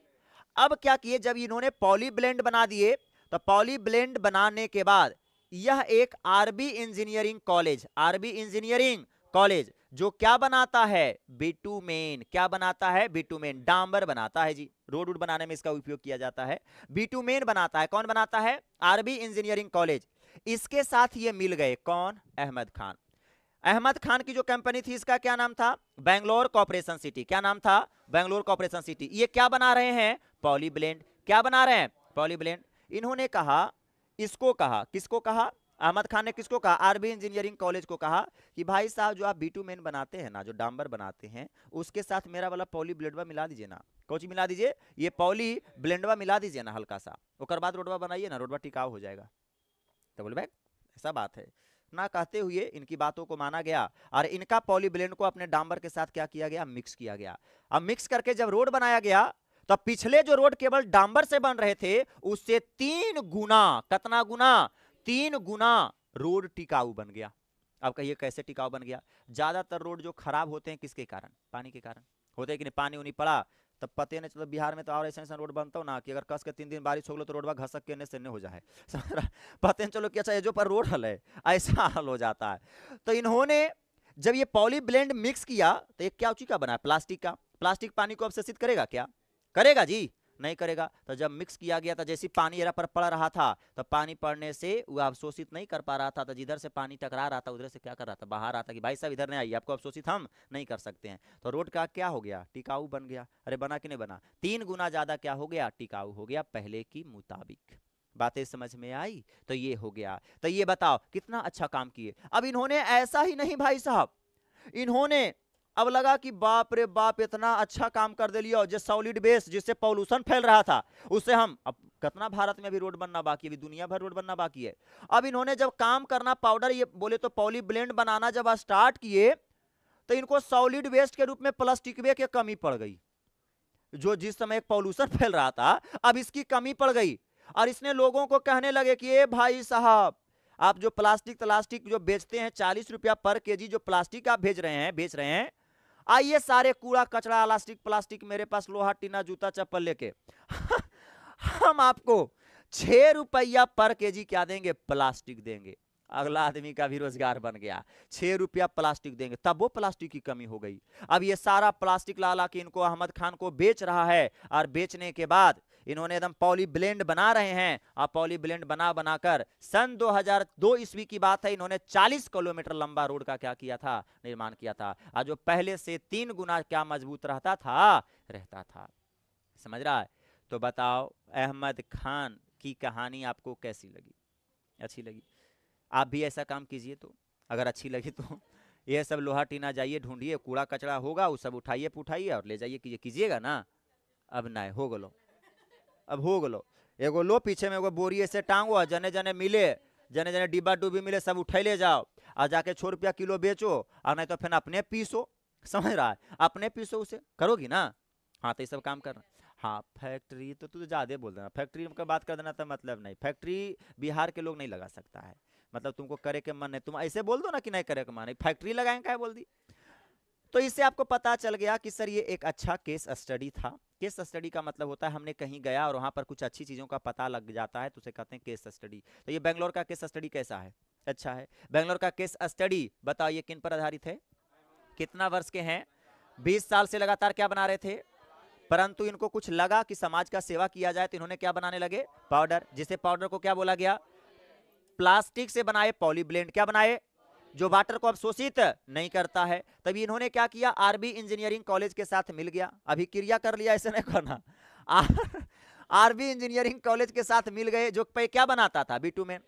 अब क्या किए, जब इन्होंने पॉलीब्लेंड बना दिए तो पॉली ब्लेंड बनाने के बाद यह एक RB engineering college, RB engineering college जो क्या बनाता है, बिटुमेन। क्या बनाता है, बिटुमेन, डांबर बनाता है जी। रोड वोड बनाने में इसका उपयोग किया जाता है। बिटुमेन बनाता है, कौन बनाता है, आरबी इंजीनियरिंग कॉलेज। इसके साथ ये मिल गए, कौन, अहमद खान। अहमद खान की जो कंपनी थी इसका क्या नाम था, बेंगलोर कॉर्पोरेशन सिटी। क्या नाम था, बेंगलोर कॉर्पोरेशन सिटी। ये क्या बना रहे हैं, पॉली ब्लेंड। क्या बना रहे हैं, पॉली ब्लेंड। इन्होंने कहा, इसको कहा, किसको कहा, अहमद खान ने किसको कहा, आरबी इंजीनियरिंग कॉलेज को कहा कि भाई साहब जो आप बिटुमेन बनाते हैं ना, जो डांबर बनाते हैं, उसके साथ मेरा वाला पॉली ब्लेंडवा मिला दीजिए ना। कौन मिला दीजिए, ये पॉली ब्लेंडवा मिला दीजिए ना हल्का सा, उसके बाद रोडवा बनाइए ना, रोडवा टिकाऊ हो जाएगा। तो बोले भाई ऐसा बात है ना, कहते हुए इनकी बातों को माना गया और इनका पॉली ब्लेंड को अपने डांबर के साथ क्या किया गया, मिक्स किया गया। अब मिक्स करके जब रोड बनाया गया तो पिछले जो रोड केवल डांबर से बन रहे थे उससे 3 गुना, कितना गुना, 3 गुना रोड टिकाऊ बन गया। अब कहिए कैसे टिकाऊ बन गया। ज्यादातर रोड जो खराब होते हैं किसके कारण, पानी के कारण होते हैं कि नहीं, पानी उनी पड़ा तब पते नहीं चलो। बिहार में तो और ऐसा रोड बनता हो ना कि अगर कस के 3 दिन बारिश हो गलो तो रोडवा घसक के से हो जाए पते नहीं चलो कि अच्छा ये जो पर रोड हल है, ऐसा हाल हो जाता है। तो इन्होंने जब ये पॉली ब्लेंड मिक्स किया तो एक क्या का बना, प्लास्टिक का। प्लास्टिक पानी को अवशोषित करेगा क्या, करेगा जी, नहीं करेगा। तो जब मिक्स किया गया था, जैसे पानी एरा पर पड़ रहा था तो पानी पड़ने से वो अवशोषित नहीं कर पा रहा था, तो जिधर से पानी टकरा रहा था उधर से क्या कर रहा था, बाहर आता कि भाई साहब इधर नहीं आइए, आपको अवशोषित हम नहीं कर सकते हैं। तो रोड का क्या हो गया, टिकाऊ बन गया। अरे बना कि नहीं बना, 3 गुना ज्यादा क्या हो गया, टिकाऊ हो गया पहले की मुताबिक। बातें समझ में आई, तो ये हो गया। तो ये बताओ कितना अच्छा काम किए। अब इन्होंने ऐसा ही नहीं भाई साहब, इन्होंने अब लगा कि बाप रे बाप इतना अच्छा काम कर दिया, जो सॉलिड बेस जिससे पॉल्यूशन फैल रहा था उससे हम, अब कितना भारत में अभी रोड बनना बाकी है, अभी दुनिया भर रोड बनना बाकी है। अब इन्होंने जब काम करना, पाउडर ये बोले तो पॉली ब्लेंड बनाना जब स्टार्ट किए तो इनको सॉलिड वेस्ट के रूप में प्लास्टिक की कमी पड़ गई। जो जिस समय एक पॉल्यूशन फैल रहा था अब इसकी कमी पड़ गई और इसने लोगों को कहने लगे कि ए भाई साहब आप जो प्लास्टिक जो बेचते हैं 40 रुपया पर केजी, जो प्लास्टिक आप बेच रहे हैं, आइए सारे कूड़ा कचरा प्लास्टिक मेरे पास, लोहा टीना जूता चप्पल लेके हम आपको 6 रुपया पर केजी क्या देंगे, प्लास्टिक देंगे। अगला आदमी का भी रोजगार बन गया, 6 रुपया प्लास्टिक देंगे, तब वो प्लास्टिक की कमी हो गई। अब ये सारा प्लास्टिक ला ला के इनको अहमद खान को बेच रहा है और बेचने के बाद इन्होंने एकदम पॉली ब्लेंड बना रहे हैं। और पॉली ब्लेंड बना बनाकर सन 2002 ईस्वी की बात है, इन्होंने 40 किलोमीटर लंबा रोड का क्या किया था, निर्माण किया था। और जो पहले से 3 गुना क्या मजबूत रहता था। समझ रहा है। तो बताओ अहमद खान की कहानी आपको कैसी लगी, अच्छी लगी। आप भी ऐसा काम कीजिए, तो अगर अच्छी लगी तो ये सब लोहा टीना जाइए ढूंढिए, कूड़ा कचरा होगा वो सब उठाइए पुठाइए और ले जाइए, कीजिएगा ना। अब ना हो गलो, अब हो गलो, एगो लो पीछे में एगो बोरी ऐसे टांगो, जने जने मिले, जने जने डिब्बा डुब्बी मिले सब उठाई ले जाओ और जाके 6 रुपया किलो बेचो, और नहीं तो फिर अपने पीसो। समझ रहा है, अपने पीसो, उसे करोगी ना। हाँ तो ये सब काम करना। हाँ फैक्ट्री तो तू ज्यादा बोल देना, फैक्ट्री का बात कर देना तो मतलब नहीं, फैक्ट्री बिहार के लोग नहीं लगा सकता है, मतलब तुमको करे के मन है, तुम ऐसे बोल दो ना कि नहीं करे के मन है, फैक्ट्री लगाएंगे क्या बोल दी। तो इससे आपको पता चल गया कि सर ये एक अच्छा केस स्टडी था। केस स्टडी का मतलब होता है हमने कहीं गया और वहां पर कुछ अच्छी चीजों का पता लग जाता है तो उसे कहते हैं केस स्टडी। तो ये बेंगलोर का केस स्टडी कैसा है, अच्छा है। बेंगलोर का केस स्टडी बताओ ये किन पर आधारित है, कितना वर्ष के हैं, 20 साल से लगातार क्या बना रहे थे, परंतु इनको कुछ लगा कि समाज का सेवा किया जाए तो इन्होंने क्या बनाने लगे, पाउडर, जिसे पाउडर को क्या बोला गया, प्लास्टिक से बनाए पॉली ब्लेंड, क्या बनाए, जो वाटर को अवशोषित नहीं करता है। तभी इन्होंने क्या किया, आरबी इंजीनियरिंग कॉलेज के साथ मिल गया, अभी क्रिया कर लिया ऐसे नहीं करना, आरबी इंजीनियरिंग कॉलेज के साथ मिल गए, जो क्या बनाता था, बिटुमेन,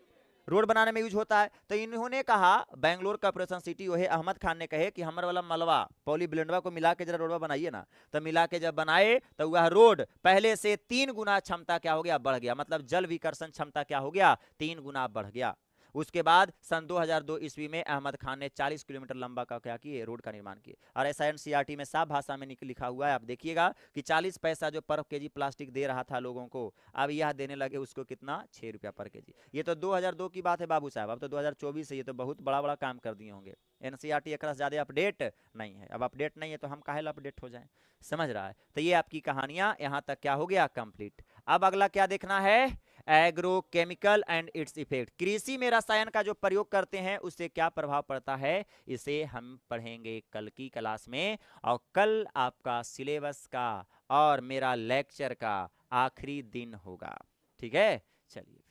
रोड बनाने में यूज होता है। तो इन्होंने कहा बेंगलोर कॉर्पोरेशन सिटी वही अहमद खान ने कहे कि हमारे वाला मलवा पॉली ब्लेंडवा को मिला के जरा रोडवा बनाइए ना। तो मिला के जब बनाए तो वह रोड पहले से 3 गुना क्षमता क्या हो गया, बढ़ गया, मतलब जल विकर्षण क्षमता क्या हो गया, 3 गुना बढ़ गया। उसके बाद सन 2002 ईस्वी में अहमद खान ने 40 किलोमीटर लंबा का क्या किए, रोड का निर्माण किए। और ऐसा एनसीईआरटी में साफ भाषा में लिखा हुआ है, आप देखिएगा कि 40 पैसा जो पर केजी प्लास्टिक दे रहा था लोगों को, अब यह देने लगे उसको कितना, 6 रुपया पर केजी। ये तो 2002 की बात है बाबू साहब, अब तो 2024 है, ये तो बहुत बड़ा बड़ा काम कर दिए होंगे। एनसीईआरटी एक ज्यादा अपडेट नहीं है, अब अपडेट नहीं है तो हम काहे अपडेट हो जाए, समझ रहा है। तो ये आपकी कहानियां यहाँ तक क्या हो गया, कंप्लीट। अब अगला क्या देखना है, एग्रोकेमिकल एंड इट्स इफेक्ट, कृषि में रसायन का जो प्रयोग करते हैं उससे क्या प्रभाव पड़ता है, इसे हम पढ़ेंगे कल की क्लास में। और कल आपका सिलेबस का और मेरा लेक्चर का आखिरी दिन होगा। ठीक है, चलिए।